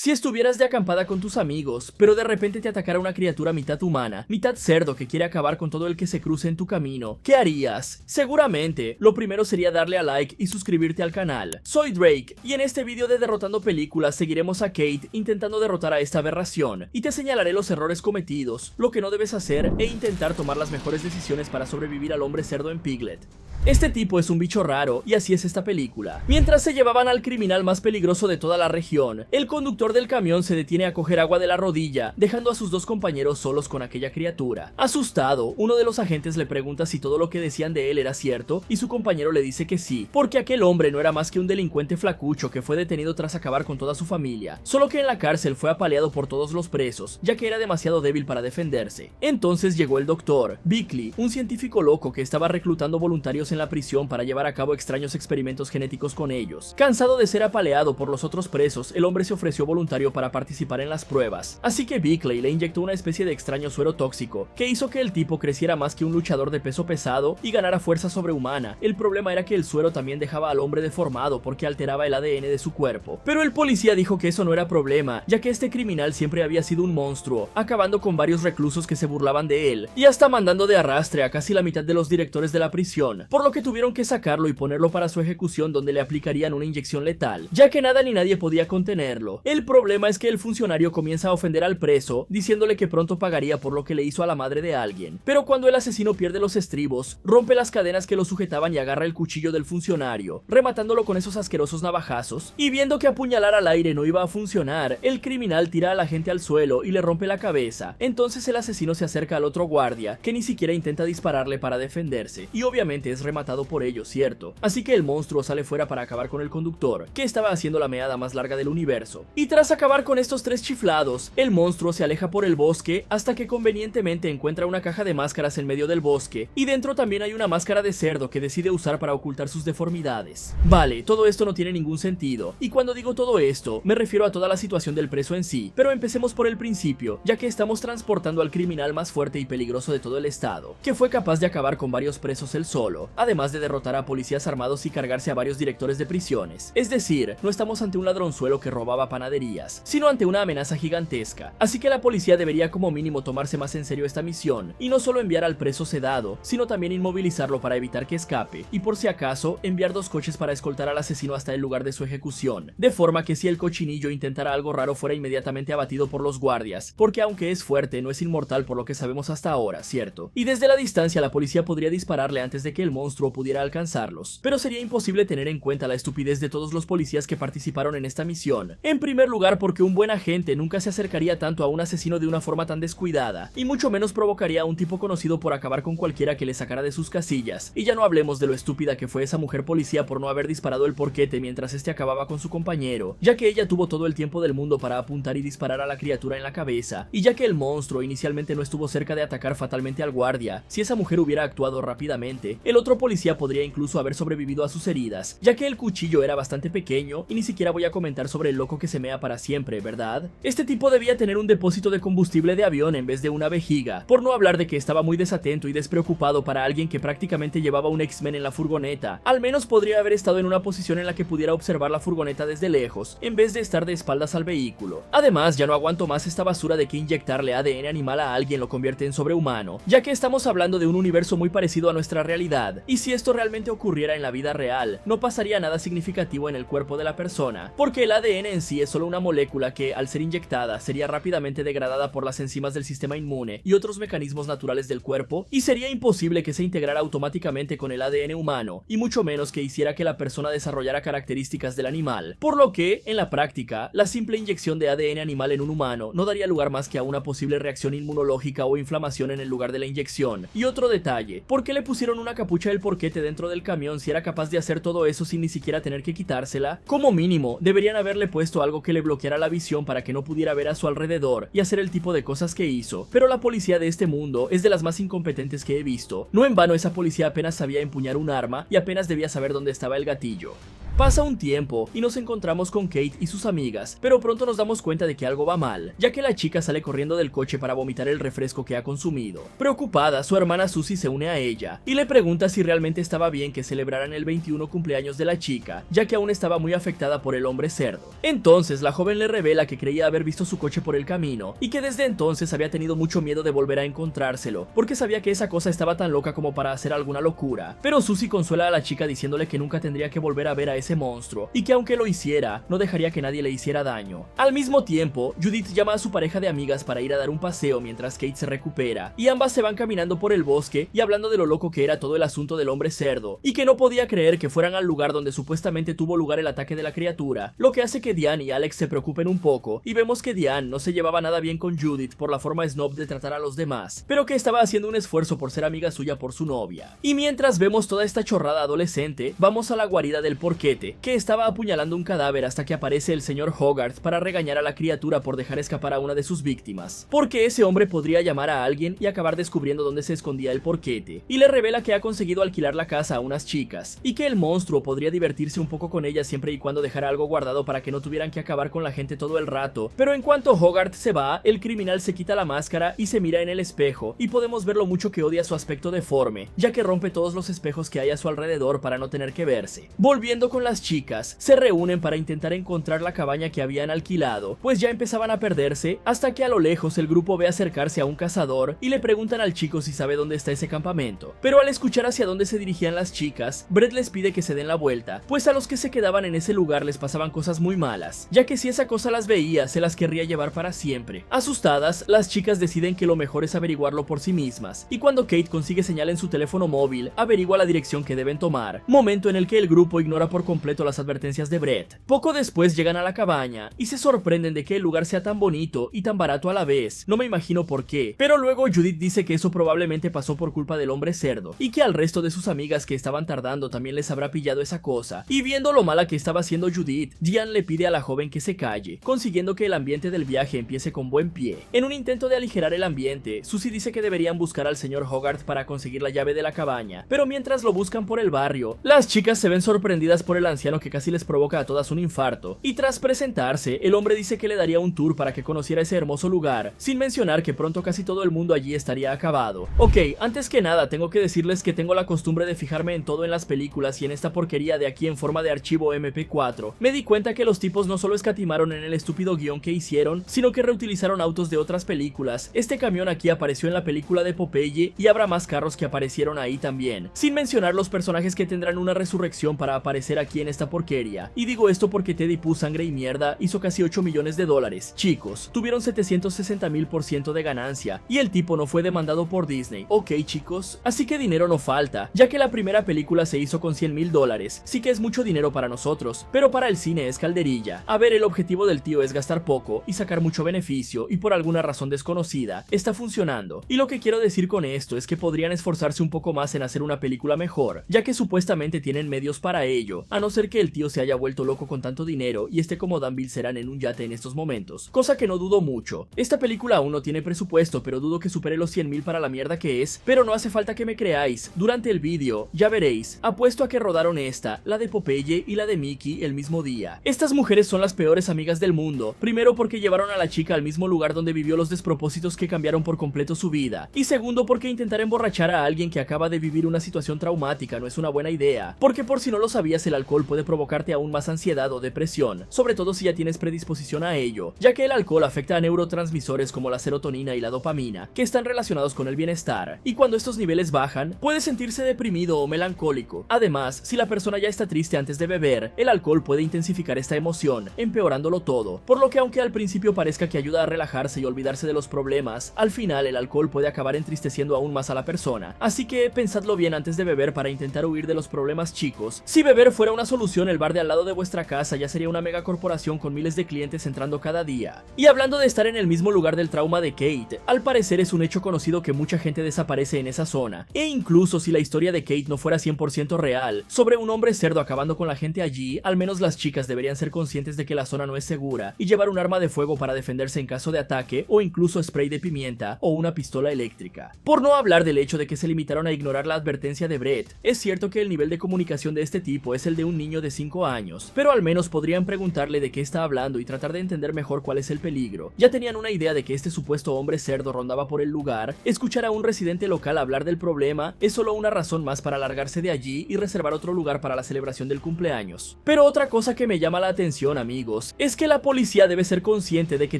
Si estuvieras de acampada con tus amigos, pero de repente te atacara una criatura mitad humana, mitad cerdo que quiere acabar con todo el que se cruce en tu camino, ¿qué harías? Seguramente, lo primero sería darle a like y suscribirte al canal. Soy Drake, y en este vídeo de Derrotando Películas seguiremos a Kate intentando derrotar a esta aberración, y te señalaré los errores cometidos, lo que no debes hacer e intentar tomar las mejores decisiones para sobrevivir al hombre cerdo en Piglet. Este tipo es un bicho raro, y así es esta película. Mientras se llevaban al criminal más peligroso de toda la región, el conductor del camión se detiene a coger agua de la rodilla, dejando a sus dos compañeros solos con aquella criatura. Asustado, uno de los agentes le pregunta si todo lo que decían de él era cierto, y su compañero le dice que sí, porque aquel hombre no era más que un delincuente flacucho que fue detenido tras acabar con toda su familia, solo que en la cárcel fue apaleado por todos los presos, ya que era demasiado débil para defenderse. Entonces llegó el doctor, Bickley, un científico loco que estaba reclutando voluntarios en la prisión para llevar a cabo extraños experimentos genéticos con ellos. Cansado de ser apaleado por los otros presos, el hombre se ofreció voluntario para participar en las pruebas, así que Bickley le inyectó una especie de extraño suero tóxico, que hizo que el tipo creciera más que un luchador de peso pesado y ganara fuerza sobrehumana. El problema era que el suero también dejaba al hombre deformado porque alteraba el ADN de su cuerpo, pero el policía dijo que eso no era problema, ya que este criminal siempre había sido un monstruo, acabando con varios reclusos que se burlaban de él, y hasta mandando de arrastre a casi la mitad de los directores de la prisión, por lo que tuvieron que sacarlo y ponerlo para su ejecución, donde le aplicarían una inyección letal, ya que nada ni nadie podía contenerlo. El problema es que el funcionario comienza a ofender al preso, diciéndole que pronto pagaría por lo que le hizo a la madre de alguien, pero cuando el asesino pierde los estribos, rompe las cadenas que lo sujetaban y agarra el cuchillo del funcionario, rematándolo con esos asquerosos navajazos, y viendo que apuñalar al aire no iba a funcionar, el criminal tira a la gente al suelo y le rompe la cabeza. Entonces el asesino se acerca al otro guardia, que ni siquiera intenta dispararle para defenderse, y obviamente es rematado por ello, ¿cierto? Así que el monstruo sale fuera para acabar con el conductor, que estaba haciendo la meada más larga del universo. Y tras acabar con estos tres chiflados, el monstruo se aleja por el bosque hasta que convenientemente encuentra una caja de máscaras en medio del bosque, y dentro también hay una máscara de cerdo que decide usar para ocultar sus deformidades. Vale, todo esto no tiene ningún sentido, y cuando digo todo esto, me refiero a toda la situación del preso en sí, pero empecemos por el principio, ya que estamos transportando al criminal más fuerte y peligroso de todo el estado, que fue capaz de acabar con varios presos él solo, además de derrotar a policías armados y cargarse a varios directores de prisiones. Es decir, no estamos ante un ladronzuelo que robaba panaderías, sino ante una amenaza gigantesca. Así que la policía debería como mínimo tomarse más en serio esta misión, y no solo enviar al preso sedado, sino también inmovilizarlo para evitar que escape, y por si acaso, enviar 2 coches para escoltar al asesino hasta el lugar de su ejecución, de forma que si el cochinillo intentara algo raro fuera inmediatamente abatido por los guardias, porque aunque es fuerte, no es inmortal por lo que sabemos hasta ahora, ¿cierto? Y desde la distancia la policía podría dispararle antes de que el monstruo pudiera alcanzarlos, pero sería imposible tener en cuenta la estupidez de todos los policías que participaron en esta misión. En primer lugar, porque un buen agente nunca se acercaría tanto a un asesino de una forma tan descuidada, y mucho menos provocaría a un tipo conocido por acabar con cualquiera que le sacara de sus casillas. Y ya no hablemos de lo estúpida que fue esa mujer policía por no haber disparado el porquete mientras este acababa con su compañero, ya que ella tuvo todo el tiempo del mundo para apuntar y disparar a la criatura en la cabeza, y ya que el monstruo inicialmente no estuvo cerca de atacar fatalmente al guardia, si esa mujer hubiera actuado rápidamente, el otro policía podría incluso haber sobrevivido a sus heridas, ya que el cuchillo era bastante pequeño, y ni siquiera voy a comentar sobre el loco que se mea para siempre, ¿verdad? Este tipo debía tener un depósito de combustible de avión en vez de una vejiga, por no hablar de que estaba muy desatento y despreocupado para alguien que prácticamente llevaba un X-Men en la furgoneta. Al menos podría haber estado en una posición en la que pudiera observar la furgoneta desde lejos, en vez de estar de espaldas al vehículo. Además, ya no aguanto más esta basura de que inyectarle ADN animal a alguien lo convierte en sobrehumano, ya que estamos hablando de un universo muy parecido a nuestra realidad, y si esto realmente ocurriera en la vida real, no pasaría nada significativo en el cuerpo de la persona, porque el ADN en sí es solo una molécula que, al ser inyectada, sería rápidamente degradada por las enzimas del sistema inmune y otros mecanismos naturales del cuerpo, y sería imposible que se integrara automáticamente con el ADN humano, y mucho menos que hiciera que la persona desarrollara características del animal, por lo que, en la práctica, la simple inyección de ADN animal en un humano no daría lugar más que a una posible reacción inmunológica o inflamación en el lugar de la inyección. Y otro detalle, ¿por qué le pusieron una capucha del porquete dentro del camión si era capaz de hacer todo eso sin ni siquiera tener que quitársela? Como mínimo, deberían haberle puesto algo que le bloqueara la visión para que no pudiera ver a su alrededor y hacer el tipo de cosas que hizo, pero la policía de este mundo es de las más incompetentes que he visto. No en vano esa policía apenas sabía empuñar un arma y apenas debía saber dónde estaba el gatillo. Pasa un tiempo y nos encontramos con Kate y sus amigas, pero pronto nos damos cuenta de que algo va mal, ya que la chica sale corriendo del coche para vomitar el refresco que ha consumido. Preocupada, su hermana Susie se une a ella y le pregunta si realmente estaba bien que celebraran el 21 cumpleaños de la chica, ya que aún estaba muy afectada por el hombre cerdo. Entonces la joven le revela que creía haber visto su coche por el camino y que desde entonces había tenido mucho miedo de volver a encontrárselo, porque sabía que esa cosa estaba tan loca como para hacer alguna locura. Pero Susie consuela a la chica diciéndole que nunca tendría que volver a ver a ese monstruo y que aunque lo hiciera, no dejaría que nadie le hiciera daño. Al mismo tiempo, Judith llama a su pareja de amigas para ir a dar un paseo mientras Kate se recupera, y ambas se van caminando por el bosque y hablando de lo loco que era todo el asunto del hombre cerdo, y que no podía creer que fueran al lugar donde supuestamente tuvo lugar el ataque de la criatura, lo que hace que Diane y Alex se preocupen un poco, y vemos que Diane no se llevaba nada bien con Judith por la forma snob de tratar a los demás, pero que estaba haciendo un esfuerzo por ser amiga suya por su novia. Y mientras vemos toda esta chorrada adolescente, vamos a la guarida del porquete, que estaba apuñalando un cadáver hasta que aparece el señor Hogarth para regañar a la criatura por dejar escapar a una de sus víctimas, porque ese hombre podría llamar a alguien y acabar descubriendo dónde se escondía el porquete, y le revela que ha conseguido alquilar la casa a unas chicas, y que el monstruo podría divertirse un poco con ellas siempre y cuando dejara algo guardado para que no tuvieran que acabar con la gente todo el rato. Pero en cuanto Hogarth se va, el criminal se quita la máscara y se mira en el espejo, y podemos ver lo mucho que odia su aspecto deforme, ya que rompe todos los espejos que hay a su alrededor para no tener que verse. Volviendo con las chicas, se reúnen para intentar encontrar la cabaña que habían alquilado, pues ya empezaban a perderse, hasta que a lo lejos el grupo ve acercarse a un cazador y le preguntan al chico si sabe dónde está ese campamento. Pero al escuchar hacia dónde se dirigían las chicas, Brett les pide que se den la vuelta, pues a los que se quedaban en ese lugar les pasaban cosas muy malas, ya que si esa cosa las veía, se las querría llevar para siempre. Asustadas, las chicas deciden que lo mejor es averiguarlo por sí mismas, y cuando Kate consigue señal en su teléfono móvil, averigua la dirección que deben tomar, momento en el que el grupo ignora por completo las advertencias de Brett. Poco después llegan a la cabaña y se sorprenden de que el lugar sea tan bonito y tan barato a la vez, no me imagino por qué, pero luego Judith dice que eso probablemente pasó por culpa del hombre cerdo, y que al resto de sus amigas que estaban tardando también les habrá pillado esa cosa, y viendo lo mala que estaba haciendo Judith, Diane le pide a la joven que se calle, consiguiendo que el ambiente del viaje empiece con buen pie. En un intento de aligerar el ambiente, Susie dice que deberían buscar al señor Hogarth para conseguir la llave de la cabaña, pero mientras lo buscan por el barrio, las chicas se ven sorprendidas por el anciano que casi les provoca a todas un infarto, y tras presentarse, el hombre dice que le daría un tour para que conociera ese hermoso lugar, sin mencionar que pronto casi todo el mundo allí estaría acabado. Ok, antes que nada tengo que decirles que tengo la costumbre de fijarme en todo en las películas, y en esta porquería de aquí en forma de archivo MP4, me di cuenta que los tipos no solo escatimaron en el estúpido guión que hicieron, sino que reutilizaron autos de otras películas. Este camión aquí apareció en la película de Popeye y habrá más carros que aparecieron ahí también, sin mencionar los personajes que tendrán una resurrección para aparecer aquí en esta porquería. Y digo esto porque Teddy Pooh Sangre y Mierda hizo casi 8 millones de dólares. Chicos, tuvieron 760,000% de ganancia y el tipo no fue demandado por Disney. Ok chicos, así que dinero no falta, ya que la primera película se hizo con 100,000 dólares, sí que es mucho dinero para nosotros, pero para el cine es calderilla. A ver, el objetivo del tío es gastar poco y sacar mucho beneficio, y por alguna razón desconocida, está funcionando. Y lo que quiero decir con esto es que podrían esforzarse un poco más en hacer una película mejor, ya que supuestamente tienen medios para ello, a no ser que el tío se haya vuelto loco con tanto dinero y esté como Dan Bilzerian en un yate en estos momentos, cosa que no dudo mucho. Esta película aún no tiene presupuesto, pero dudo que supere los 100,000 para la mierda que es, pero no hace falta que me creáis, durante el vídeo, ya veréis, apuesto a que rodaron esta, la de Popeye y la de Mickey el mismo día. Estas mujeres son las peores amigas del mundo, primero porque llevaron a la chica al mismo lugar donde vivió los despropósitos que cambiaron por completo su vida, y segundo porque intentar emborrachar a alguien que acaba de vivir una situación traumática no es una buena idea, porque por si no lo sabías, el alcohol puede provocarte aún más ansiedad o depresión, sobre todo si ya tienes predisposición a ello, ya que el alcohol afecta a neurotransmisores como la serotonina y la dopamina, que están relacionados con el bienestar, y cuando estos niveles bajan, puedes sentirse deprimido o melancólico. Además, si la persona ya está triste antes de beber, el alcohol puede intensificar esta emoción, empeorándolo todo, por lo que aunque al principio parezca que ayuda a relajarse y olvidarse de los problemas, al final el alcohol puede acabar entristeciendo aún más a la persona, así que pensadlo bien antes de beber para intentar huir de los problemas, chicos. Si beber fuera una solución, el bar de al lado de vuestra casa ya sería una mega corporación con miles de clientes entrando cada día. Y hablando de estar en el mismo lugar del trauma de Kate, al parecer es un hecho conocido que mucha gente desaparece en esa zona, e incluso si la historia de Kate no fuera 100% real, sobre un hombre cerdo acabando con la gente allí, al menos las chicas deberían ser conscientes de que la zona no es segura y llevar un arma de fuego para defenderse en caso de ataque, o incluso spray de pimienta o una pistola eléctrica. Por no hablar del hecho de que se limitaron a ignorar la advertencia de Brett. Es cierto que el nivel de comunicación de este tipo es el de un un niño de 5 años, pero al menos podrían preguntarle de qué está hablando y tratar de entender mejor cuál es el peligro. Ya tenían una idea de que este supuesto hombre cerdo rondaba por el lugar. Escuchar a un residente local hablar del problema es solo una razón más para largarse de allí y reservar otro lugar para la celebración del cumpleaños. Pero otra cosa que me llama la atención, amigos, es que la policía debe ser consciente de que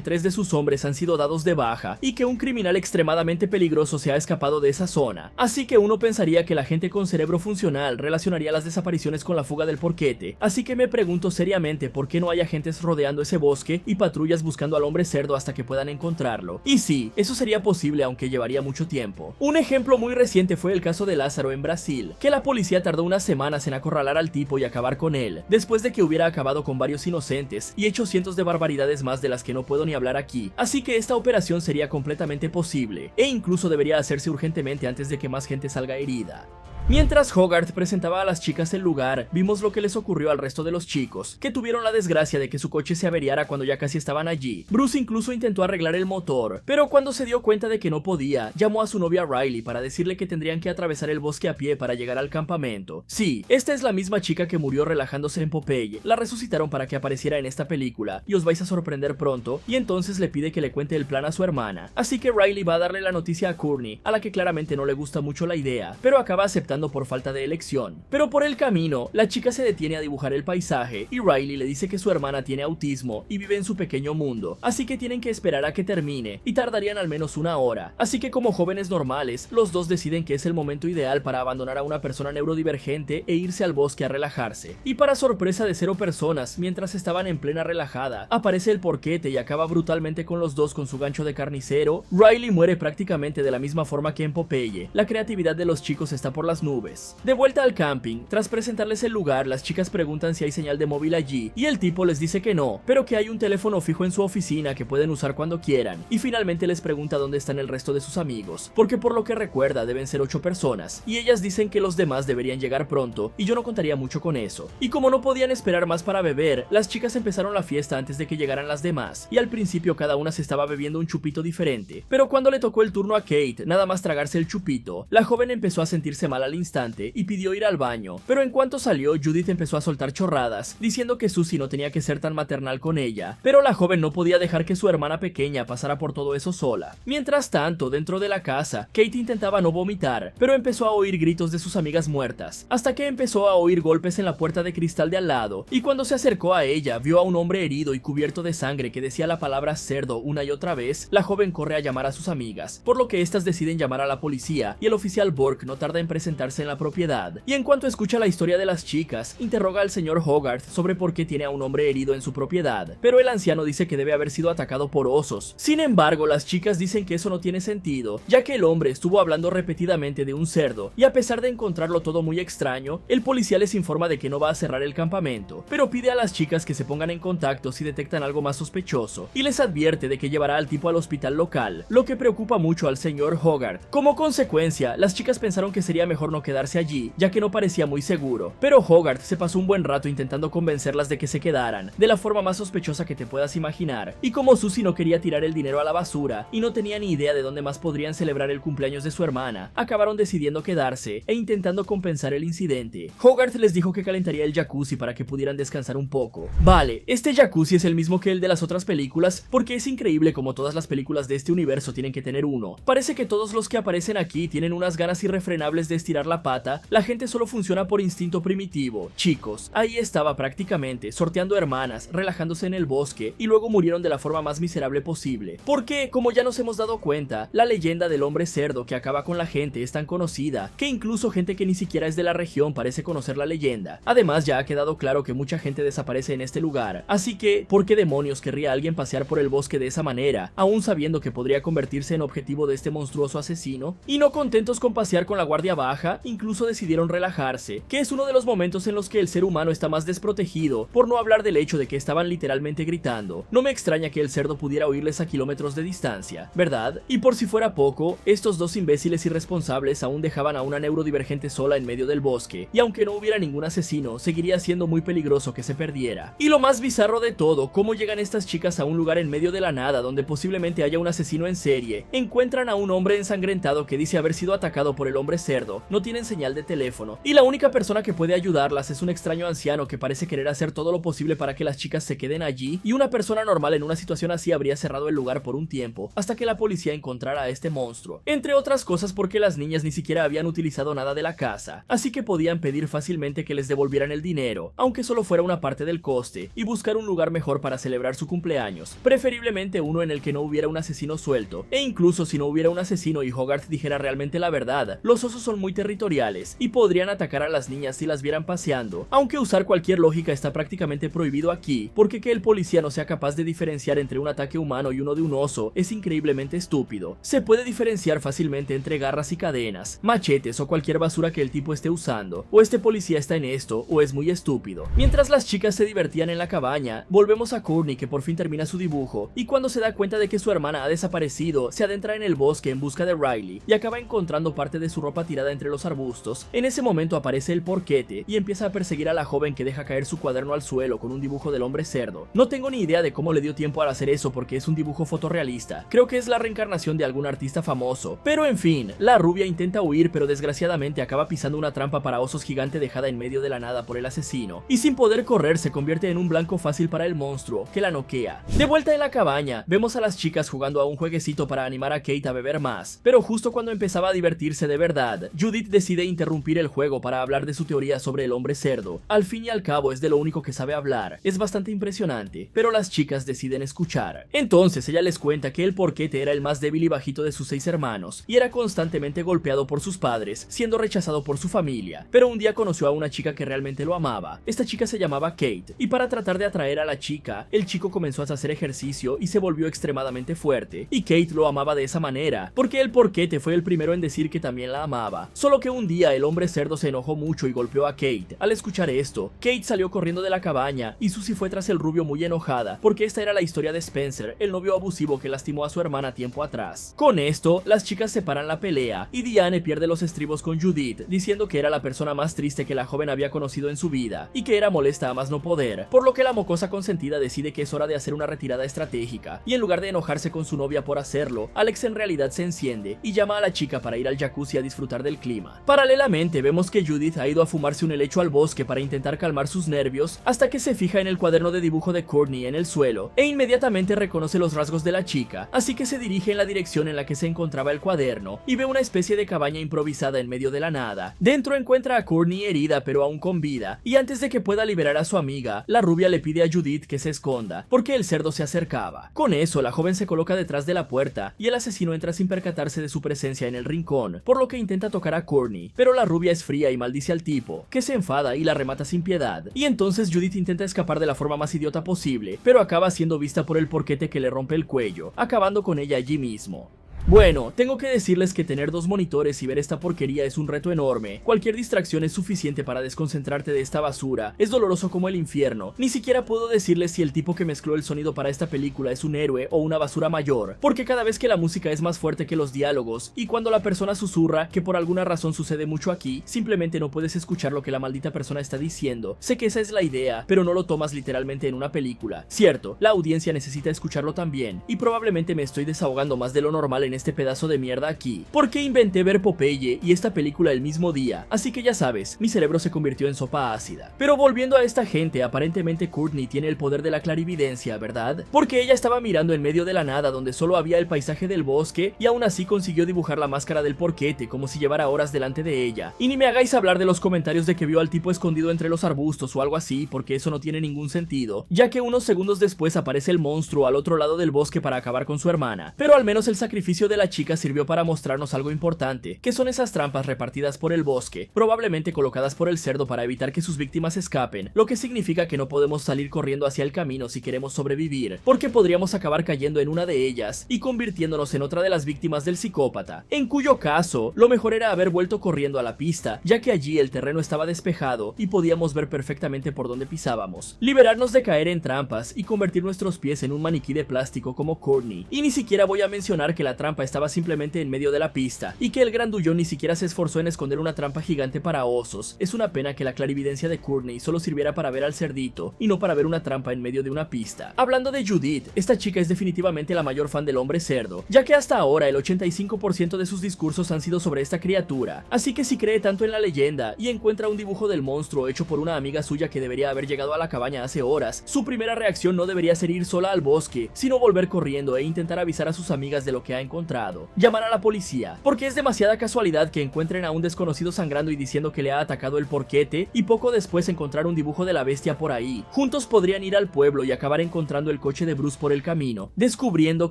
3 de sus hombres han sido dados de baja y que un criminal extremadamente peligroso se ha escapado de esa zona. Así que uno pensaría que la gente con cerebro funcional relacionaría las desapariciones con la fuga del porquete. Así que me pregunto seriamente por qué no hay agentes rodeando ese bosque y patrullas buscando al hombre cerdo hasta que puedan encontrarlo. Y sí, eso sería posible, aunque llevaría mucho tiempo. Un ejemplo muy reciente fue el caso de Lázaro en Brasil, que la policía tardó unas semanas en acorralar al tipo y acabar con él, después de que hubiera acabado con varios inocentes y hecho cientos de barbaridades más de las que no puedo ni hablar aquí. Así que esta operación sería completamente posible, e incluso debería hacerse urgentemente antes de que más gente salga herida. Mientras Hogarth presentaba a las chicas el lugar, vimos lo que les ocurrió al resto de los chicos, que tuvieron la desgracia de que su coche se averiara cuando ya casi estaban allí. Bruce incluso intentó arreglar el motor, pero cuando se dio cuenta de que no podía, llamó a su novia Riley para decirle que tendrían que atravesar el bosque a pie para llegar al campamento. Sí, esta es la misma chica que murió relajándose en Popeye. La resucitaron para que apareciera en esta película, y os vais a sorprender pronto, y entonces le pide que le cuente el plan a su hermana. Así que Riley va a darle la noticia a Courtney, a la que claramente no le gusta mucho la idea, pero acaba aceptando por falta de elección. Pero por el camino, la chica se detiene a dibujar el paisaje y Riley le dice que su hermana tiene autismo y vive en su pequeño mundo, así que tienen que esperar a que termine y tardarían al menos una hora. Así que como jóvenes normales, los dos deciden que es el momento ideal para abandonar a una persona neurodivergente e irse al bosque a relajarse. Y para sorpresa de 0 personas, mientras estaban en plena relajada, aparece el porquete y acaba brutalmente con los dos con su gancho de carnicero. Riley muere prácticamente de la misma forma que en Popeye. La creatividad de los chicos está por las nubes. De vuelta al camping, tras presentarles el lugar, las chicas preguntan si hay señal de móvil allí, y el tipo les dice que no, pero que hay un teléfono fijo en su oficina que pueden usar cuando quieran, y finalmente les pregunta dónde están el resto de sus amigos, porque por lo que recuerda deben ser 8 personas, y ellas dicen que los demás deberían llegar pronto, y yo no contaría mucho con eso. Y como no podían esperar más para beber, las chicas empezaron la fiesta antes de que llegaran las demás, y al principio cada una se estaba bebiendo un chupito diferente, pero cuando le tocó el turno a Kate, nada más tragarse el chupito, la joven empezó a sentirse mal al instante y pidió ir al baño, pero en cuanto salió, Judith empezó a soltar chorradas, diciendo que Susie no tenía que ser tan maternal con ella, pero la joven no podía dejar que su hermana pequeña pasara por todo eso sola. Mientras tanto, dentro de la casa, Kate intentaba no vomitar, pero empezó a oír gritos de sus amigas muertas, hasta que empezó a oír golpes en la puerta de cristal de al lado, y cuando se acercó a ella, vio a un hombre herido y cubierto de sangre que decía la palabra cerdo una y otra vez. La joven corre a llamar a sus amigas, por lo que estas deciden llamar a la policía, y el oficial Burke no tarda en presentarse en la propiedad, y en cuanto escucha la historia de las chicas, interroga al señor Hogarth sobre por qué tiene a un hombre herido en su propiedad, pero el anciano dice que debe haber sido atacado por osos. Sin embargo, las chicas dicen que eso no tiene sentido, ya que el hombre estuvo hablando repetidamente de un cerdo, y a pesar de encontrarlo todo muy extraño, el policía les informa de que no va a cerrar el campamento, pero pide a las chicas que se pongan en contacto si detectan algo más sospechoso, y les advierte de que llevará al tipo al hospital local, lo que preocupa mucho al señor Hogarth. Como consecuencia, las chicas pensaron que sería mejor no quedarse allí, ya que no parecía muy seguro, pero Hogarth se pasó un buen rato intentando convencerlas de que se quedaran, de la forma más sospechosa que te puedas imaginar, y como Susie no quería tirar el dinero a la basura, y no tenía ni idea de dónde más podrían celebrar el cumpleaños de su hermana, acabaron decidiendo quedarse, e intentando compensar el incidente. Hogarth les dijo que calentaría el jacuzzi para que pudieran descansar un poco. Vale, este jacuzzi es el mismo que el de las otras películas, porque es increíble como todas las películas de este universo tienen que tener uno. Parece que todos los que aparecen aquí tienen unas ganas irrefrenables de estirar la pata. La gente solo funciona por instinto primitivo. Chicos, ahí estaba prácticamente, sorteando hermanas, relajándose en el bosque, y luego murieron de la forma más miserable posible. Porque, como ya nos hemos dado cuenta, la leyenda del hombre cerdo que acaba con la gente es tan conocida, que incluso gente que ni siquiera es de la región parece conocer la leyenda. Además, ya ha quedado claro que mucha gente desaparece en este lugar, así que, ¿por qué demonios querría alguien pasear por el bosque de esa manera, aún sabiendo que podría convertirse en objetivo de este monstruoso asesino? Y no contentos con pasear con la guardia baja, incluso decidieron relajarse, que es uno de los momentos en los que el ser humano está más desprotegido, por no hablar del hecho de que estaban literalmente gritando. No me extraña que el cerdo pudiera oírles a kilómetros de distancia, ¿verdad? Y por si fuera poco, estos dos imbéciles irresponsables aún dejaban a una neurodivergente sola en medio del bosque, y aunque no hubiera ningún asesino, seguiría siendo muy peligroso que se perdiera. Y lo más bizarro de todo, cómo llegan estas chicas a un lugar en medio de la nada donde posiblemente haya un asesino en serie. Encuentran a un hombre ensangrentado que dice haber sido atacado por el hombre cerdo, no tienen señal de teléfono, y la única persona que puede ayudarlas es un extraño anciano que parece querer hacer todo lo posible para que las chicas se queden allí, y una persona normal en una situación así habría cerrado el lugar por un tiempo, hasta que la policía encontrara a este monstruo. Entre otras cosas porque las niñas ni siquiera habían utilizado nada de la casa, así que podían pedir fácilmente que les devolvieran el dinero, aunque solo fuera una parte del coste, y buscar un lugar mejor para celebrar su cumpleaños, preferiblemente uno en el que no hubiera un asesino suelto, e incluso si no hubiera un asesino y Hogarth dijera realmente la verdad, los osos son muy territoriales, y podrían atacar a las niñas si las vieran paseando, aunque usar cualquier lógica está prácticamente prohibido aquí, porque que el policía no sea capaz de diferenciar entre un ataque humano y uno de un oso es increíblemente estúpido. Se puede diferenciar fácilmente entre garras y cadenas, machetes o cualquier basura que el tipo esté usando, o este policía está en esto o es muy estúpido. Mientras las chicas se divertían en la cabaña, volvemos a Courtney, que por fin termina su dibujo, y cuando se da cuenta de que su hermana ha desaparecido, se adentra en el bosque en busca de Riley y acaba encontrando parte de su ropa tirada entre los arbustos. En ese momento aparece el porquete y empieza a perseguir a la joven, que deja caer su cuaderno al suelo con un dibujo del hombre cerdo. No tengo ni idea de cómo le dio tiempo a hacer eso porque es un dibujo fotorrealista, creo que es la reencarnación de algún artista famoso, pero en fin, la rubia intenta huir, pero desgraciadamente acaba pisando una trampa para osos gigante dejada en medio de la nada por el asesino, y sin poder correr se convierte en un blanco fácil para el monstruo, que la noquea. De vuelta en la cabaña, vemos a las chicas jugando a un jueguecito para animar a Kate a beber más, pero justo cuando empezaba a divertirse de verdad, Judith decide interrumpir el juego para hablar de su teoría sobre el hombre cerdo. Al fin y al cabo es de lo único que sabe hablar, es bastante impresionante, pero las chicas deciden escuchar. Entonces ella les cuenta que el porquete era el más débil y bajito de sus 6 hermanos, y era constantemente golpeado por sus padres, siendo rechazado por su familia, pero un día conoció a una chica que realmente lo amaba. Esta chica se llamaba Kate, y para tratar de atraer a la chica, el chico comenzó a hacer ejercicio y se volvió extremadamente fuerte, y Kate lo amaba de esa manera, porque el porquete fue el primero en decir que también la amaba. Solo que un día el hombre cerdo se enojó mucho y golpeó a Kate. Al escuchar esto, Kate salió corriendo de la cabaña, y Susie fue tras el rubio muy enojada, porque esta era la historia de Spencer, el novio abusivo que lastimó a su hermana tiempo atrás. Con esto, las chicas separan la pelea, y Diane pierde los estribos con Judith, diciendo que era la persona más triste que la joven había conocido en su vida, y que era molesta a más no poder, por lo que la mocosa consentida decide que es hora de hacer una retirada estratégica, y en lugar de enojarse con su novia por hacerlo, Alex en realidad se enciende, y llama a la chica para ir al jacuzzi a disfrutar del clima. Paralelamente, vemos que Judith ha ido a fumarse un helecho al bosque para intentar calmar sus nervios, hasta que se fija en el cuaderno de dibujo de Courtney en el suelo, e inmediatamente reconoce los rasgos de la chica, así que se dirige en la dirección en la que se encontraba el cuaderno, y ve una especie de cabaña improvisada en medio de la nada. Dentro encuentra a Courtney herida pero aún con vida, y antes de que pueda liberar a su amiga, la rubia le pide a Judith que se esconda, porque el cerdo se acercaba. Con eso, la joven se coloca detrás de la puerta, y el asesino entra sin percatarse de su presencia en el rincón, por lo que intenta tocar a Courtney, pero la rubia es fría y maldice al tipo, que se enfada y la remata sin piedad, y entonces Judith intenta escapar de la forma más idiota posible, pero acaba siendo vista por el porquete, que le rompe el cuello, acabando con ella allí mismo. Bueno, tengo que decirles que tener 2 monitores y ver esta porquería es un reto enorme. Cualquier distracción es suficiente para desconcentrarte de esta basura. Es doloroso como el infierno. Ni siquiera puedo decirles si el tipo que mezcló el sonido para esta película es un héroe o una basura mayor, porque cada vez que la música es más fuerte que los diálogos, y cuando la persona susurra, que por alguna razón sucede mucho aquí, simplemente no puedes escuchar lo que la maldita persona está diciendo. Sé que esa es la idea, pero no lo tomas literalmente en una película. Cierto, la audiencia necesita escucharlo también, y probablemente me estoy desahogando más de lo normal en este pedazo de mierda aquí, porque inventé ver Popeye y esta película el mismo día, así que ya sabes, mi cerebro se convirtió en sopa ácida. Pero volviendo a esta gente, aparentemente Courtney tiene el poder de la clarividencia, ¿verdad? Porque ella estaba mirando en medio de la nada donde solo había el paisaje del bosque, y aún así consiguió dibujar la máscara del porquete como si llevara horas delante de ella. Y ni me hagáis hablar de los comentarios de que vio al tipo escondido entre los arbustos o algo así, porque eso no tiene ningún sentido, ya que unos segundos después aparece el monstruo al otro lado del bosque para acabar con su hermana. Pero al menos el sacrificio de la chica sirvió para mostrarnos algo importante, que son esas trampas repartidas por el bosque, probablemente colocadas por el cerdo para evitar que sus víctimas escapen, lo que significa que no podemos salir corriendo hacia el camino si queremos sobrevivir, porque podríamos acabar cayendo en una de ellas y convirtiéndonos en otra de las víctimas del psicópata, en cuyo caso, lo mejor era haber vuelto corriendo a la pista, ya que allí el terreno estaba despejado y podíamos ver perfectamente por dónde pisábamos, liberarnos de caer en trampas y convertir nuestros pies en un maniquí de plástico como Courtney. Y ni siquiera voy a mencionar que la trampa trampa estaba simplemente en medio de la pista y que el grandullón ni siquiera se esforzó en esconder una trampa gigante para osos. Es una pena que la clarividencia de Courtney solo sirviera para ver al cerdito y no para ver una trampa en medio de una pista. Hablando de Judith, esta chica es definitivamente la mayor fan del hombre cerdo, ya que hasta ahora el 85% de sus discursos han sido sobre esta criatura, así que si cree tanto en la leyenda y encuentra un dibujo del monstruo hecho por una amiga suya que debería haber llegado a la cabaña hace horas, su primera reacción no debería ser ir sola al bosque, sino volver corriendo e intentar avisar a sus amigas de lo que ha encontrado. Llamar a la policía, porque es demasiada casualidad que encuentren a un desconocido sangrando y diciendo que le ha atacado el porquete y poco después encontrar un dibujo de la bestia por ahí. Juntos podrían ir al pueblo y acabar encontrando el coche de Bruce por el camino, descubriendo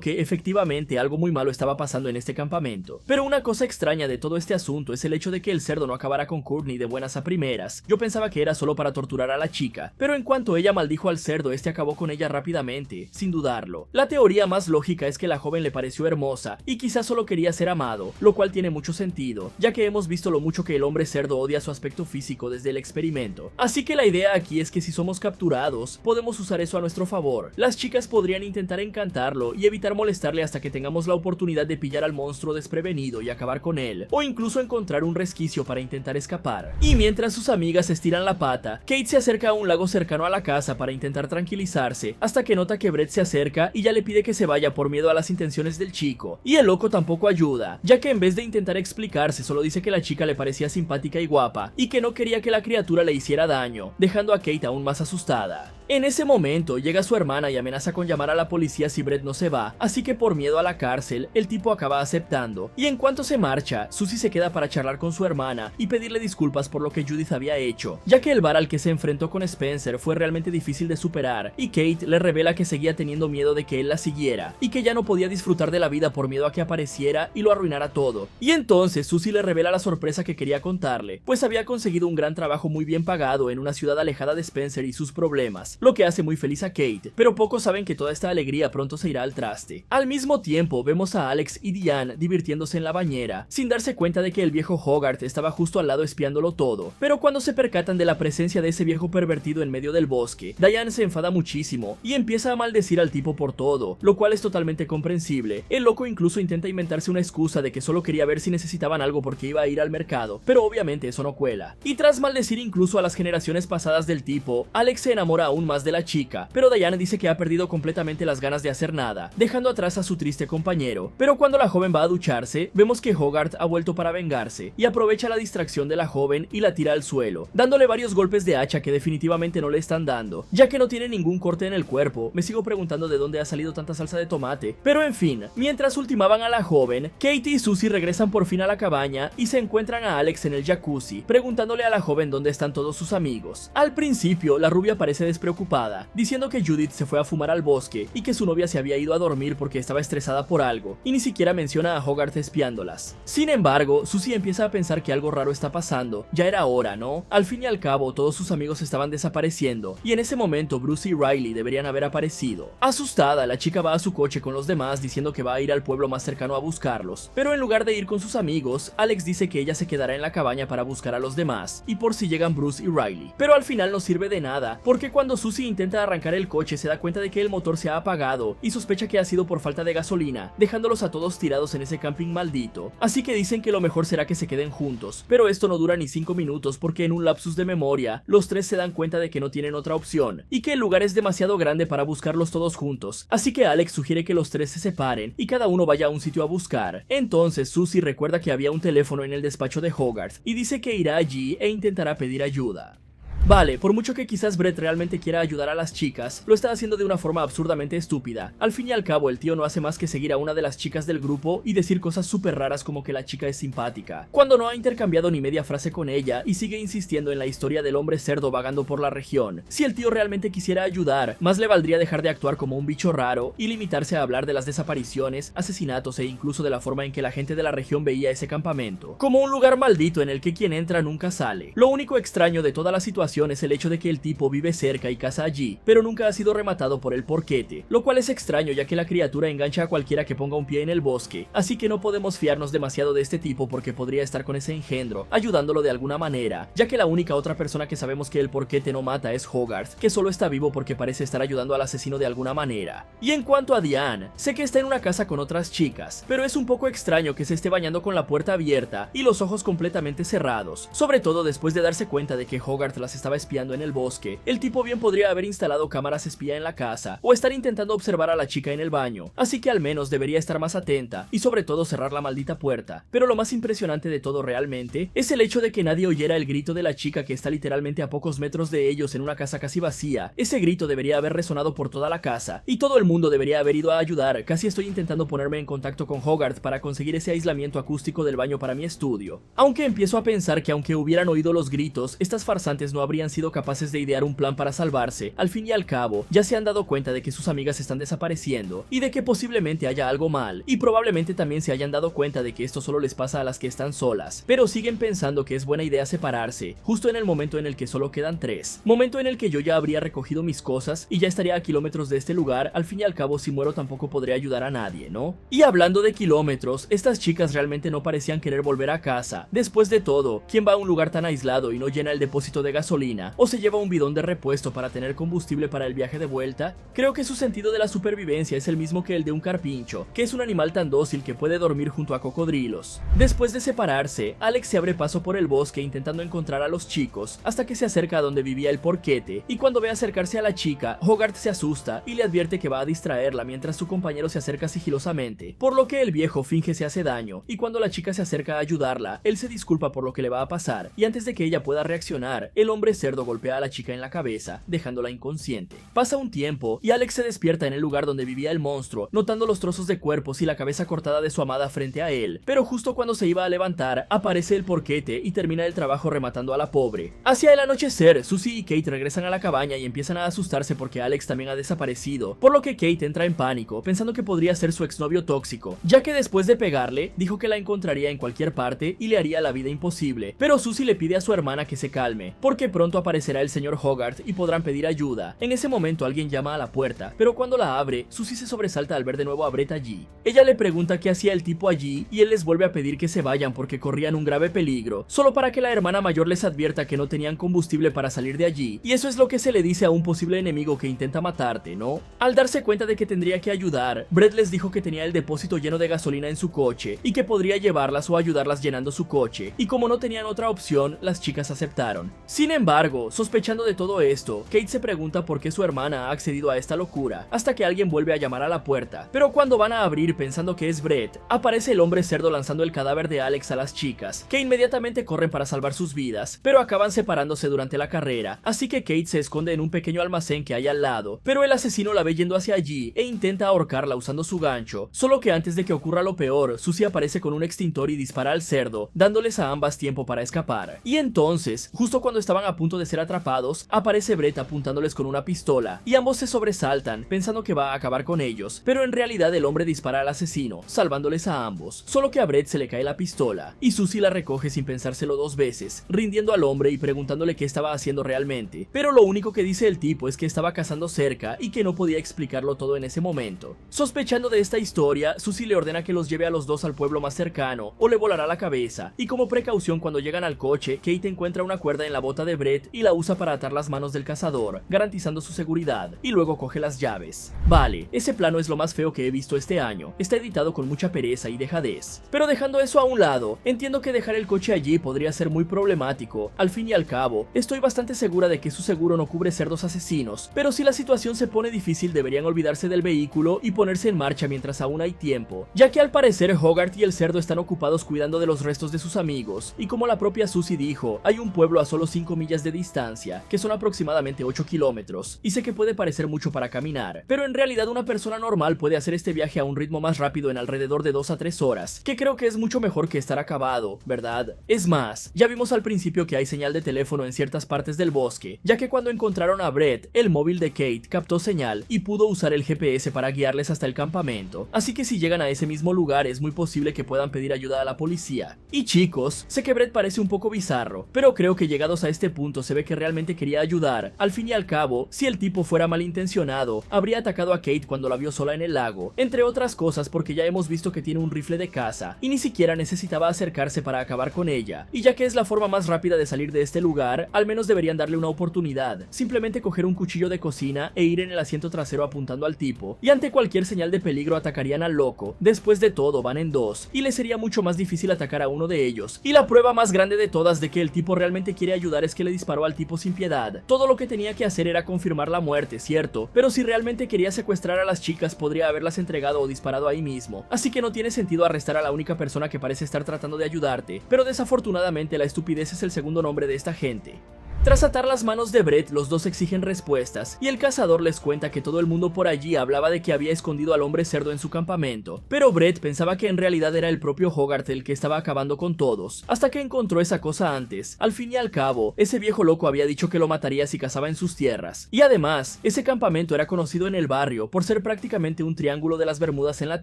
que efectivamente algo muy malo estaba pasando en este campamento. Pero una cosa extraña de todo este asunto es el hecho de que el cerdo no acabara con Courtney de buenas a primeras. Yo pensaba que era solo para torturar a la chica, pero en cuanto ella maldijo al cerdo, este acabó con ella rápidamente, sin dudarlo. La teoría más lógica es que la joven le pareció hermosa y quizás solo quería ser amado, lo cual tiene mucho sentido, ya que hemos visto lo mucho que el hombre cerdo odia su aspecto físico desde el experimento. Así que la idea aquí es que si somos capturados, podemos usar eso a nuestro favor. Las chicas podrían intentar encantarlo y evitar molestarle hasta que tengamos la oportunidad de pillar al monstruo desprevenido y acabar con él, o incluso encontrar un resquicio para intentar escapar. Y mientras sus amigas estiran la pata, Kate se acerca a un lago cercano a la casa para intentar tranquilizarse, hasta que nota que Brett se acerca y ya le pide que se vaya por miedo a las intenciones del chico, y el loco tampoco ayuda, ya que en vez de intentar explicarse solo dice que la chica le parecía simpática y guapa, y que no quería que la criatura le hiciera daño, dejando a Kate aún más asustada. En ese momento llega su hermana y amenaza con llamar a la policía si Brett no se va, así que por miedo a la cárcel, el tipo acaba aceptando, y en cuanto se marcha, Susie se queda para charlar con su hermana y pedirle disculpas por lo que Judith había hecho, ya que el bar al que se enfrentó con Spencer fue realmente difícil de superar, y Kate le revela que seguía teniendo miedo de que él la siguiera, y que ya no podía disfrutar de la vida por miedo a que apareciera y lo arruinara todo. Y entonces Susie le revela la sorpresa que quería contarle, pues había conseguido un gran trabajo muy bien pagado en una ciudad alejada de Spencer y sus problemas, lo que hace muy feliz a Kate, pero pocos saben que toda esta alegría pronto se irá al traste. Al mismo tiempo vemos a Alex y Diane divirtiéndose en la bañera, sin darse cuenta de que el viejo Hogarth estaba justo al lado espiándolo todo, pero cuando se percatan de la presencia de ese viejo pervertido en medio del bosque, Diane se enfada muchísimo y empieza a maldecir al tipo por todo, lo cual es totalmente comprensible. El loco incluso intenta inventarse una excusa de que solo quería ver si necesitaban algo porque iba a ir al mercado, pero obviamente eso no cuela. Y tras maldecir incluso a las generaciones pasadas del tipo, Alex se enamora aún más de la chica, pero Diane dice que ha perdido completamente las ganas de hacer nada, dejando atrás a su triste compañero. Pero cuando la joven va a ducharse, vemos que Hogarth ha vuelto para vengarse, y aprovecha la distracción de la joven y la tira al suelo, dándole varios golpes de hacha que definitivamente no le están dando, ya que no tiene ningún corte en el cuerpo. Me sigo preguntando de dónde ha salido tanta salsa de tomate, pero en fin, mientras ultimaban a la joven, Kate y Susie regresan por fin a la cabaña y se encuentran a Alex en el jacuzzi, preguntándole a la joven dónde están todos sus amigos. Al principio, la rubia parece despreocupada, diciendo que Judith se fue a fumar al bosque y que su novia se había ido a dormir porque estaba estresada por algo, y ni siquiera menciona a Hogarth espiándolas. Sin embargo, Susie empieza a pensar que algo raro está pasando. Ya era hora, ¿no? Al fin y al cabo, todos sus amigos estaban desapareciendo, y en ese momento Bruce y Riley deberían haber aparecido. Asustada, la chica va a su coche con los demás diciendo que va a ir al pueblo más cercano a buscarlos, pero en lugar de ir con sus amigos, Alex dice que ella se quedará en la cabaña para buscar a los demás, y por si llegan Bruce y Riley. Pero al final no sirve de nada, porque cuando Susie intenta arrancar el coche se da cuenta de que el motor se ha apagado, y sospecha que ha sido por falta de gasolina, dejándolos a todos tirados en ese camping maldito. Así que dicen que lo mejor será que se queden juntos, pero esto no dura ni 5 minutos porque en un lapsus de memoria, los tres se dan cuenta de que no tienen otra opción, y que el lugar es demasiado grande para buscarlos todos juntos, así que Alex sugiere que los tres se separen y cada uno vaya a un sitio a buscar. Entonces Susie recuerda que había un teléfono en el despacho de Hogarth, y dice que irá allí e intentará pedir ayuda. Vale, por mucho que quizás Brett realmente quiera ayudar a las chicas, lo está haciendo de una forma absurdamente estúpida. Al fin y al cabo, el tío no hace más que seguir a una de las chicas del grupo y decir cosas súper raras como que la chica es simpática, cuando no ha intercambiado ni media frase con ella y sigue insistiendo en la historia del hombre cerdo vagando por la región. Si el tío realmente quisiera ayudar, más le valdría dejar de actuar como un bicho raro y limitarse a hablar de las desapariciones, asesinatos e incluso de la forma en que la gente de la región veía ese campamento, como un lugar maldito en el que quien entra nunca sale. Lo único extraño de toda la situación situación es el hecho de que el tipo vive cerca y caza allí, pero nunca ha sido rematado por el porquete, lo cual es extraño ya que la criatura engancha a cualquiera que ponga un pie en el bosque, así que no podemos fiarnos demasiado de este tipo porque podría estar con ese engendro, ayudándolo de alguna manera, ya que la única otra persona que sabemos que el porquete no mata es Hogarth, que solo está vivo porque parece estar ayudando al asesino de alguna manera. Y en cuanto a Diane, sé que está en una casa con otras chicas, pero es un poco extraño que se esté bañando con la puerta abierta y los ojos completamente cerrados, sobre todo después de darse cuenta de que Hogarth las estaba espiando en el bosque. El tipo bien podría haber instalado cámaras espía en la casa o estar intentando observar a la chica en el baño, así que al menos debería estar más atenta y sobre todo cerrar la maldita puerta. Pero lo más impresionante de todo realmente es el hecho de que nadie oyera el grito de la chica que está literalmente a pocos metros de ellos en una casa casi vacía. Ese grito debería haber resonado por toda la casa y todo el mundo debería haber ido a ayudar. Casi estoy intentando ponerme en contacto con Hogarth para conseguir ese aislamiento acústico del baño para mi estudio, aunque empiezo a pensar que aunque hubieran oído los gritos, estas farsantes no habrían sido capaces de idear un plan para salvarse. Al fin y al cabo, ya se han dado cuenta de que sus amigas están desapareciendo y de que posiblemente haya algo mal, y probablemente también se hayan dado cuenta de que esto solo les pasa a las que están solas, pero siguen pensando que es buena idea separarse, justo en el momento en el que solo quedan 3, momento en el que yo ya habría recogido mis cosas y ya estaría a kilómetros de este lugar. Al fin y al cabo, si muero tampoco podré ayudar a nadie, ¿no? Y hablando de kilómetros, estas chicas realmente no parecían querer volver a casa. Después de todo, ¿quién va a un lugar tan aislado y no llena el depósito de gasolina o se lleva un bidón de repuesto para tener combustible para el viaje de vuelta? Creo que su sentido de la supervivencia es el mismo que el de un carpincho, que es un animal tan dócil que puede dormir junto a cocodrilos. Después de separarse, Alex se abre paso por el bosque intentando encontrar a los chicos, hasta que se acerca a donde vivía el porquete, y cuando ve acercarse a la chica, Hogarth se asusta y le advierte que va a distraerla mientras su compañero se acerca sigilosamente, por lo que el viejo finge se hace daño, y cuando la chica se acerca a ayudarla, él se disculpa por lo que le va a pasar, y antes de que ella pueda reaccionar, el hombre cerdo golpea a la chica en la cabeza, dejándola inconsciente. Pasa un tiempo, y Alex se despierta en el lugar donde vivía el monstruo, notando los trozos de cuerpos y la cabeza cortada de su amada frente a él, pero justo cuando se iba a levantar, aparece el porquete y termina el trabajo rematando a la pobre. Hacia el anochecer, Susie y Kate regresan a la cabaña y empiezan a asustarse porque Alex también ha desaparecido, por lo que Kate entra en pánico, pensando que podría ser su exnovio tóxico, ya que después de pegarle, dijo que la encontraría en cualquier parte y le haría la vida imposible. Pero Susie le pide a su hermana que se calme, porque pronto aparecerá el señor Hogarth y podrán pedir ayuda. En ese momento alguien llama a la puerta, pero cuando la abre, Susie se sobresalta al ver de nuevo a Brett allí. Ella le pregunta qué hacía el tipo allí y él les vuelve a pedir que se vayan porque corrían un grave peligro, solo para que la hermana mayor les advierta que no tenían combustible para salir de allí, y eso es lo que se le dice a un posible enemigo que intenta matarte, ¿no? Al darse cuenta de que tendría que ayudar, Brett les dijo que tenía el depósito lleno de gasolina en su coche y que podría llevarlas o ayudarlas llenando su coche, y como no tenían otra opción, las chicas aceptaron. Sin embargo, sospechando de todo esto, Kate se pregunta por qué su hermana ha accedido a esta locura, hasta que alguien vuelve a llamar a la puerta, pero cuando van a abrir pensando que es Brett, aparece el hombre cerdo lanzando el cadáver de Alex a las chicas, que inmediatamente corren para salvar sus vidas, pero acaban separándose durante la carrera, así que Kate se esconde en un pequeño almacén que hay al lado, pero el asesino la ve yendo hacia allí e intenta ahorcarla usando su gancho, solo que antes de que ocurra lo peor, Susie aparece con un extintor y dispara al cerdo, dándoles a ambas tiempo para escapar. Y entonces, justo cuando estaban a punto de ser atrapados, aparece Brett apuntándoles con una pistola, y ambos se sobresaltan, pensando que va a acabar con ellos, pero en realidad el hombre dispara al asesino, salvándoles a ambos, solo que a Brett se le cae la pistola, y Susie la recoge sin pensárselo 2 veces, rindiendo al hombre y preguntándole qué estaba haciendo realmente, pero lo único que dice el tipo es que estaba cazando cerca y que no podía explicarlo todo en ese momento. Sospechando de esta historia, Susie le ordena que los lleve a los dos al pueblo más cercano, o le volará la cabeza, y como precaución cuando llegan al coche, Kate encuentra una cuerda en la bota de Brett y la usa para atar las manos del cazador, garantizando su seguridad, y luego coge las llaves. Vale, ese plano es lo más feo que he visto este año, está editado con mucha pereza y dejadez. Pero dejando eso a un lado, entiendo que dejar el coche allí podría ser muy problemático. Al fin y al cabo, estoy bastante segura de que su seguro no cubre cerdos asesinos, pero si la situación se pone difícil deberían olvidarse del vehículo y ponerse en marcha mientras aún hay tiempo, ya que al parecer Hogarth y el cerdo están ocupados cuidando de los restos de sus amigos, y como la propia Susie dijo, hay un pueblo a solo 5 millas de distancia, que son aproximadamente 8 kilómetros, y sé que puede parecer mucho para caminar, pero en realidad una persona normal puede hacer este viaje a un ritmo más rápido en alrededor de 2 a 3 horas, que creo que es mucho mejor que estar acabado, ¿verdad? Es más, ya vimos al principio que hay señal de teléfono en ciertas partes del bosque, ya que cuando encontraron a Brett, el móvil de Kate captó señal y pudo usar el GPS para guiarles hasta el campamento, así que si llegan a ese mismo lugar es muy posible que puedan pedir ayuda a la policía. Y chicos, sé que Brett parece un poco bizarro, pero creo que llegados a este punto punto se ve que realmente quería ayudar. Al fin y al cabo, si el tipo fuera malintencionado, habría atacado a Kate cuando la vio sola en el lago, entre otras cosas porque ya hemos visto que tiene un rifle de caza y ni siquiera necesitaba acercarse para acabar con ella, y ya que es la forma más rápida de salir de este lugar, al menos deberían darle una oportunidad, simplemente coger un cuchillo de cocina e ir en el asiento trasero apuntando al tipo, y ante cualquier señal de peligro atacarían al loco. Después de todo van en dos, y les sería mucho más difícil atacar a uno de ellos, y la prueba más grande de todas de que el tipo realmente quiere ayudar es que le disparó al tipo sin piedad. Todo lo que tenía que hacer era confirmar la muerte, cierto, pero si realmente quería secuestrar a las chicas podría haberlas entregado o disparado ahí mismo, así que no tiene sentido arrestar a la única persona que parece estar tratando de ayudarte, pero desafortunadamente la estupidez es el segundo nombre de esta gente. Tras atar las manos de Brett, los dos exigen respuestas, y el cazador les cuenta que todo el mundo por allí hablaba de que había escondido al hombre cerdo en su campamento, pero Brett pensaba que en realidad era el propio Hogarth el que estaba acabando con todos, hasta que encontró esa cosa antes. Al fin y al cabo, ese viejo loco había dicho que lo mataría si cazaba en sus tierras, y además, ese campamento era conocido en el barrio por ser prácticamente un triángulo de las Bermudas en la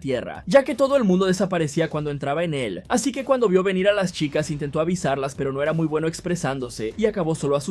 tierra, ya que todo el mundo desaparecía cuando entraba en él, así que cuando vio venir a las chicas intentó avisarlas pero no era muy bueno expresándose y acabó solo asustándolas.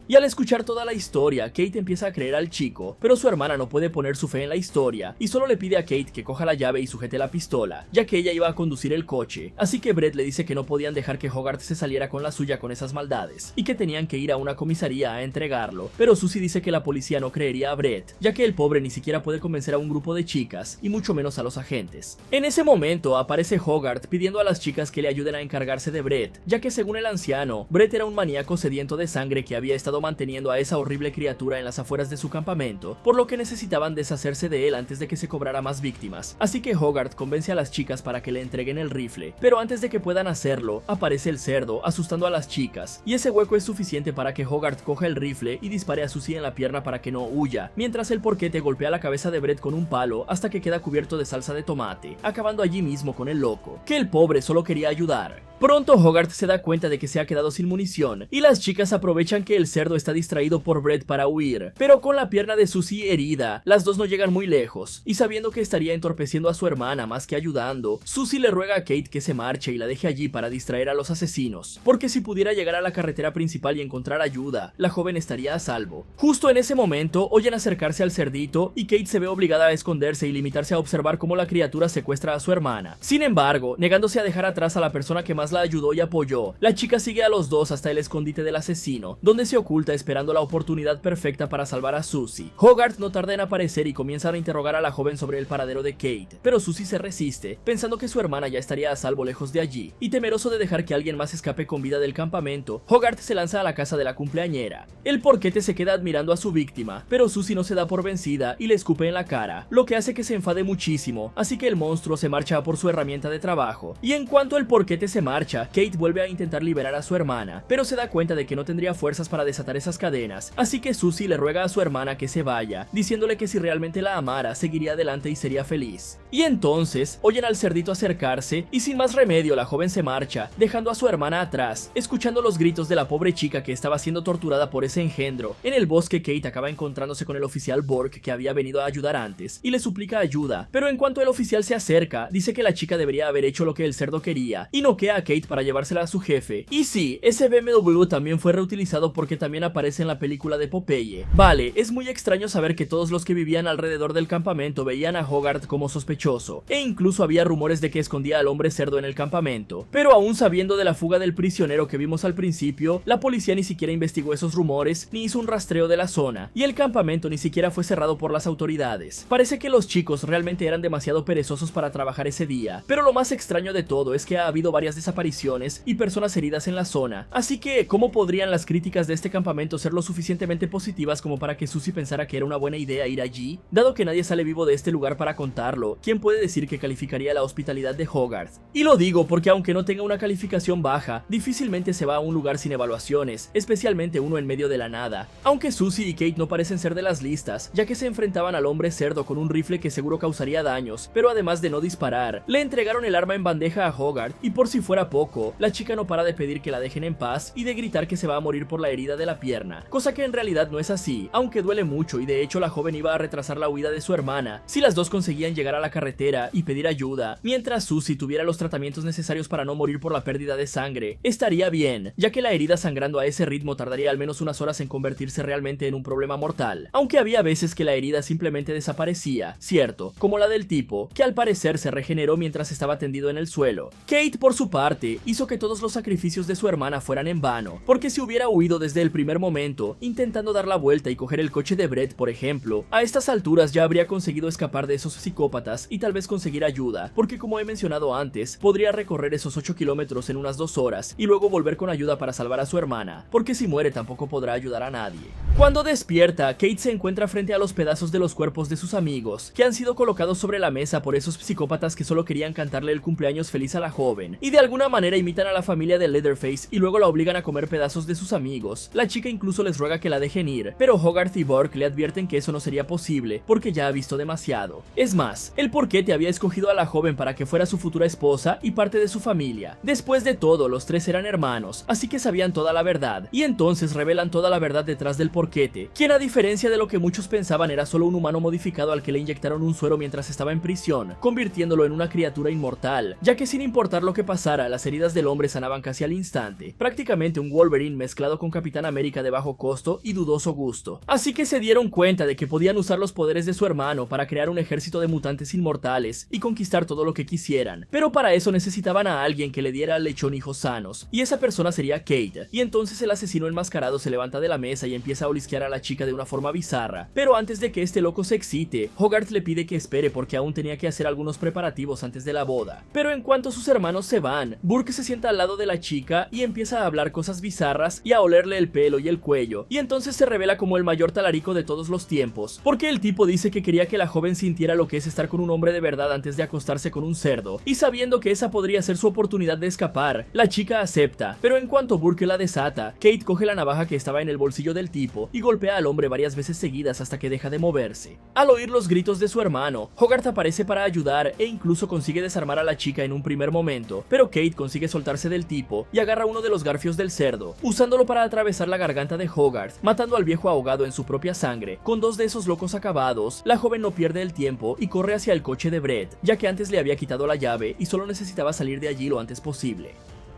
Y al escuchar toda la historia, Kate empieza a creer al chico, pero su hermana no puede poner su fe en la historia y solo le pide a Kate que coja la llave y sujete la pistola, ya que ella iba a conducir el coche, así que Brett le dice que no podían dejar que Hogarth se saliera con la suya con esas maldades, y que tenían que ir a una comisaría a entregarlo, pero Susie dice que la policía no creería a Brett, ya que el pobre ni siquiera puede convencer a un grupo de chicas, y mucho menos a los agentes. En ese momento aparece Hogarth pidiendo a las chicas que le ayuden a encargarse de Brett, ya que según el anciano, Brett era un maníaco sediento de sangre que había estado manteniendo a esa horrible criatura en las afueras de su campamento, por lo que necesitaban deshacerse de él antes de que se cobrara más víctimas. Así que Hogarth convence a las chicas para que le entreguen el rifle, pero antes de que puedan hacerlo, aparece el cerdo asustando a las chicas, y ese hueco es suficiente para que Hogarth coja el rifle y dispare a Susie en la pierna para que no huya, mientras el porquete golpea la cabeza de Brett con un palo hasta que queda cubierto de salsa de tomate, acabando allí mismo con el loco, que el pobre solo quería ayudar. Pronto Hogarth se da cuenta de que se ha quedado sin munición, y las chicas aprovechan que el cerdo está distraído por Brett para huir, pero con la pierna de Susie herida, las dos no llegan muy lejos, y sabiendo que estaría entorpeciendo a su hermana más que ayudando, Susie le ruega a Kate que se marche y la deje allí para distraer a los asesinos, porque si pudiera llegar a la carretera principal y encontrar ayuda, la joven estaría a salvo. Justo en ese momento, oyen acercarse al cerdito, y Kate se ve obligada a esconderse y limitarse a observar cómo la criatura secuestra a su hermana. Sin embargo, negándose a dejar atrás a la persona que más la ayudó y apoyó, la chica sigue a los dos hasta el escondite del asesino, donde se oculta esperando la oportunidad perfecta para salvar a Susie. Hogarth no tarda en aparecer y comienzan a interrogar a la joven sobre el paradero de Kate, pero Susie se resiste, pensando que su hermana ya estaría a salvo lejos de allí, y temeroso de dejar que alguien más escape con vida del campamento, Hogarth se lanza a la casa de la cumpleañera. El porquete se queda admirando a su víctima, pero Susie no se da por vencida y le escupe en la cara, lo que hace que se enfade muchísimo, así que el monstruo se marcha por su herramienta de trabajo, y en cuanto el porquete se marcha, Kate vuelve a intentar liberar a su hermana, pero se da cuenta de que no tendría fuerzas para desatar esas cadenas, así que Susie le ruega a su hermana que se vaya, diciéndole que si realmente la amara, seguiría adelante y sería feliz. Y entonces, oyen al cerdito acercarse, y sin más remedio la joven se marcha, dejando a su hermana atrás, escuchando los gritos de la pobre chica que estaba siendo torturada por ese engendro. En el bosque, Kate acaba encontrándose con el oficial Bork que había venido a ayudar antes, y le suplica ayuda, pero en cuanto el oficial se acerca, dice que la chica debería haber hecho lo que el cerdo quería, y noquea a Kate para llevársela a su jefe. Y sí, ese BMW también fue reutilizado porque también aparece en la película de Popeye. Vale, es muy extraño saber que todos los que vivían alrededor del campamento veían a Hogarth como sospechoso, e incluso había rumores de que escondía al hombre cerdo en el campamento, pero aún sabiendo de la fuga del prisionero que vimos al principio, la policía ni siquiera investigó esos rumores, ni hizo un rastreo de la zona, y el campamento ni siquiera fue cerrado por las autoridades. Parece que los chicos realmente eran demasiado perezosos para trabajar ese día, pero lo más extraño de todo es que ha habido varias desapariciones y personas heridas en la zona, así que ¿cómo podrían las críticas de este campamento ser lo suficientemente positivas como para que Susie pensara que era una buena idea ir allí? Dado que nadie sale vivo de este lugar para contarlo, ¿quién puede decir que calificaría la hospitalidad de Hogarth? Y lo digo porque aunque no tenga una calificación baja, difícilmente se va a un lugar sin evaluaciones, especialmente uno en medio de la nada. Aunque Susie y Kate no parecen ser de las listas, ya que se enfrentaban al hombre cerdo con un rifle que seguro causaría daños, pero además de no disparar, le entregaron el arma en bandeja a Hogarth, y por si fuera poco, la chica no para de pedir que la dejen en paz y de gritar que se va a morir por la herida de la pierna, cosa que en realidad no es así, aunque duele mucho y de hecho la joven iba a retrasar la huida de su hermana si las dos conseguían llegar a la carretera y pedir ayuda, mientras Susie tuviera los tratamientos necesarios para no morir por la pérdida de sangre. Estaría bien, ya que la herida sangrando a ese ritmo tardaría al menos unas horas en convertirse realmente en un problema mortal, aunque había veces que la herida simplemente desaparecía, cierto, como la del tipo, que al parecer se regeneró mientras estaba tendido en el suelo. Kate, por su parte, hizo que todos los sacrificios de su hermana fueran en vano, porque si hubiera huido desde el primer momento, intentando dar la vuelta y coger el coche de Brett, por ejemplo, a estas alturas ya habría conseguido escapar de esos psicópatas y tal vez conseguir ayuda, porque como he mencionado antes, podría recorrer esos 8 kilómetros en unas 2 horas y luego volver con ayuda para salvar a su hermana, porque si muere tampoco podrá ayudar a nadie. Cuando despierta, Kate se encuentra frente a los pedazos de los cuerpos de sus amigos, que han sido colocados sobre la mesa por esos psicópatas que solo querían cantarle el cumpleaños feliz a la joven, y de alguna manera imitan a la familia de Leatherface y luego la obligan a comer pedazos de sus amigos. La chica incluso les ruega que la dejen ir, pero Hogarth y Burke le advierten que eso no sería posible, porque ya ha visto demasiado. Es más, el porquete había escogido a la joven para que fuera su futura esposa y parte de su familia. Después de todo, los tres eran hermanos, así que sabían toda la verdad, y entonces revelan toda la verdad detrás del porquete, quien a diferencia de lo que muchos pensaban era solo un humano modificado al que le inyectaron un suero mientras estaba en prisión, convirtiéndolo en una criatura inmortal, ya que sin importar lo que pasara, las heridas del hombre sanaban casi al instante, prácticamente un Wolverine mezclado con Capitán América de bajo costo y dudoso gusto. Así que se dieron cuenta de que podían usar los poderes de su hermano para crear un ejército de mutantes inmortales y conquistar todo lo que quisieran, pero para eso necesitaban a alguien que le diera al lechón hijos sanos, y esa persona sería Kate, y entonces el asesino enmascarado se levanta de la mesa y empieza a olisquear a la chica de una forma bizarra, pero antes de que este loco se excite, Hogarth le pide que espere porque aún tenía que hacer algunos preparativos antes de la boda. Pero en cuanto sus hermanos se van, Burke se sienta al lado de la chica y empieza a hablar cosas bizarras y a olerle el pelo y el cuello, y entonces se revela como el mayor talarico de todos los tiempos, porque el tipo dice que quería que la joven sintiera lo que es estar con un hombre de verdad antes de acostarse con un cerdo, y sabiendo que esa podría ser su oportunidad de escapar, la chica acepta, pero en cuanto Burke la desata, Kate coge la navaja que estaba en el bolsillo del tipo y golpea al hombre varias veces seguidas hasta que deja de moverse. Al oír los gritos de su hermano, Hogarth aparece para ayudar e incluso consigue desarmar a la chica en un primer momento, pero Kate consigue soltarse del tipo y agarra uno de los garfios del cerdo, usándolo para atravesar la garganta de Hogarth, matando al viejo ahogado en su propia sangre. Con dos de esos locos acabados, la joven no pierde el tiempo y corre hacia el coche de Brett, ya que antes le había quitado la llave y solo necesitaba salir de allí lo antes posible.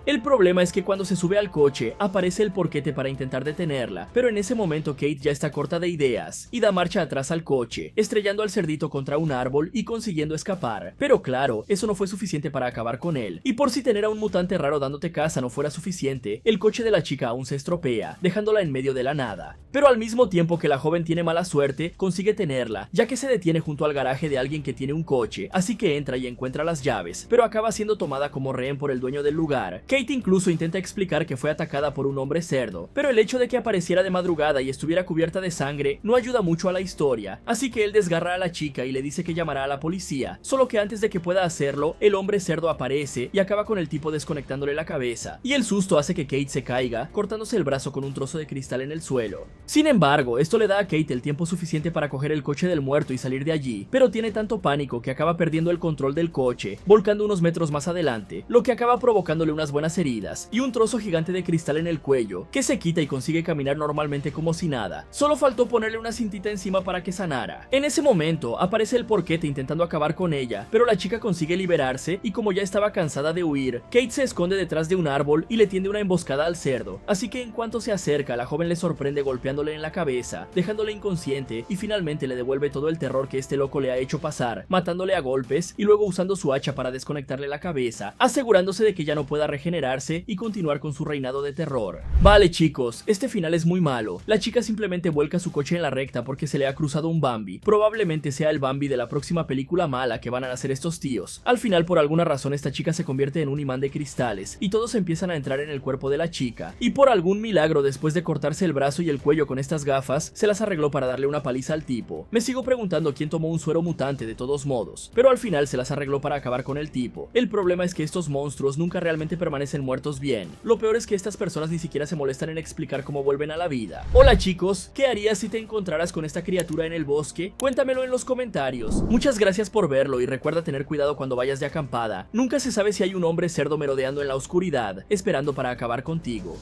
El problema es que cuando se sube al coche, aparece el porquete para intentar detenerla, pero en ese momento Kate ya está corta de ideas y da marcha atrás al coche, estrellando al cerdito contra un árbol y consiguiendo escapar. Pero claro, eso no fue suficiente para acabar con él, y por si tener a un mutante raro dándote caza no fuera suficiente, el coche de la chica aún se estropea, dejándola en medio de la nada. Pero al mismo tiempo que la joven tiene mala suerte, consigue tenerla, ya que se detiene junto al garaje de alguien que tiene un coche, así que entra y encuentra las llaves, pero acaba siendo tomada como rehén por el dueño del lugar. Kate incluso intenta explicar que fue atacada por un hombre cerdo, pero el hecho de que apareciera de madrugada y estuviera cubierta de sangre no ayuda mucho a la historia, así que él desgarra a la chica y le dice que llamará a la policía, solo que antes de que pueda hacerlo, el hombre cerdo aparece y acaba con el tipo desconectándole la cabeza, y el susto hace que Kate se caiga, cortándose el brazo con un trozo de cristal en el suelo. Sin embargo, esto le da a Kate el tiempo suficiente para coger el coche del muerto y salir de allí, pero tiene tanto pánico que acaba perdiendo el control del coche, volcando unos metros más adelante, lo que acaba provocándole unas buenas heridas y un trozo gigante de cristal en el cuello, que se quita y consigue caminar normalmente como si nada. Solo faltó ponerle una cintita encima para que sanara. En ese momento aparece el porquete intentando acabar con ella, pero la chica consigue liberarse y como ya estaba cansada de huir, Kate se esconde detrás de un árbol y le tiende una emboscada al cerdo, así que en cuanto se acerca, la joven le sorprende golpeándole en la cabeza, dejándole inconsciente y finalmente le devuelve todo el terror que este loco le ha hecho pasar, matándole a golpes y luego usando su hacha para desconectarle la cabeza, asegurándose de que ya no pueda regenerarse y continuar con su reinado de terror. Vale chicos, este final es muy malo. La chica simplemente vuelca su coche en la recta porque se le ha cruzado un Bambi. Probablemente sea el Bambi de la próxima película mala que van a hacer estos tíos. Al final, por alguna razón, esta chica se convierte en un imán de cristales y todos empiezan a entrar en el cuerpo de la chica. Y por algún milagro, después de cortarse el brazo y el cuello con estas gafas, se las arregló para darle una paliza al tipo. Me sigo preguntando quién tomó un suero mutante de todos modos, pero al final se las arregló para acabar con el tipo. El problema es que estos monstruos nunca realmente permanecen muertos bien. Lo peor es que estas personas ni siquiera se molestan en explicar cómo vuelven a la vida. Hola chicos, ¿qué harías si te encontraras con esta criatura en el bosque? Cuéntamelo en los comentarios. Muchas gracias por verlo y recuerda tener cuidado cuando vayas de acampada. Nunca se sabe si hay un hombre cerdo merodeando en la oscuridad, esperando para acabar contigo.